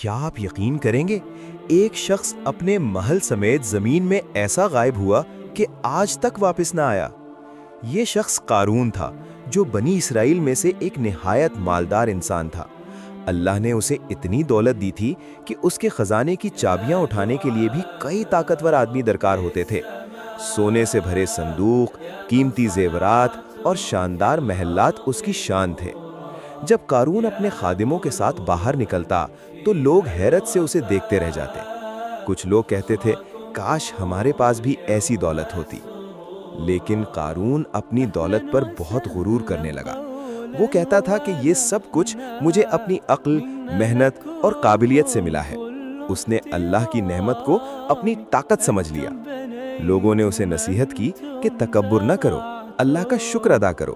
کیا آپ یقین کریں گے، ایک شخص اپنے محل سمیت زمین میں ایسا غائب ہوا کہ آج تک واپس نہ آیا۔ یہ شخص قارون تھا، جو بنی اسرائیل میں سے ایک نہایت مالدار انسان تھا۔ اللہ نے اسے اتنی دولت دی تھی کہ اس کے خزانے کی چابیاں اٹھانے کے لیے بھی کئی طاقتور آدمی درکار ہوتے تھے۔ سونے سے بھرے صندوق، قیمتی زیورات اور شاندار محلات اس کی شان تھے۔ جب قارون اپنے خادموں کے ساتھ باہر نکلتا تو لوگ حیرت سے اسے دیکھتے رہ جاتے۔ کچھ لوگ کہتے تھے، کاش ہمارے پاس بھی ایسی دولت ہوتی۔ لیکن قارون اپنی دولت پر بہت غرور کرنے لگا۔ وہ کہتا تھا کہ یہ سب کچھ مجھے اپنی عقل، محنت اور قابلیت سے ملا ہے۔ اس نے اللہ کی نعمت کو اپنی طاقت سمجھ لیا۔ لوگوں نے اسے نصیحت کی کہ تکبر نہ کرو، اللہ کا شکر ادا کرو،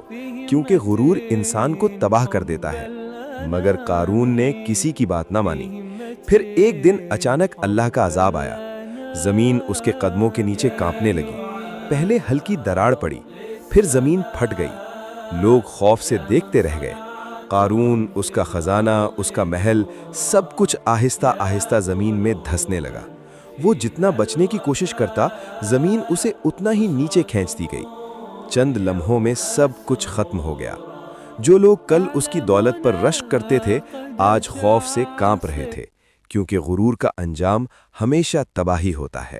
کیونکہ غرور انسان کو تباہ کر دیتا ہے۔ مگر قارون نے کسی کی بات نہ مانی۔ پھر ایک دن اچانک اللہ کا عذاب آیا۔ زمین اس کے قدموں کے نیچے کانپنے لگی۔ پہلے ہلکی دراڑ پڑی، پھر زمین پھٹ گئی۔ لوگ خوف سے دیکھتے رہ گئے۔ قارون، اس کا خزانہ، اس کا محل، سب کچھ آہستہ آہستہ زمین میں دھسنے لگا۔ وہ جتنا بچنے کی کوشش کرتا، زمین اسے اتنا ہی نیچے کھینچتی گئی۔ چند لمحوں میں سب کچھ ختم ہو گیا۔ جو لوگ کل اس کی دولت پر رشک کرتے تھے، آج خوف سے کانپ رہے تھے، کیونکہ غرور کا انجام ہمیشہ تباہی ہوتا ہے۔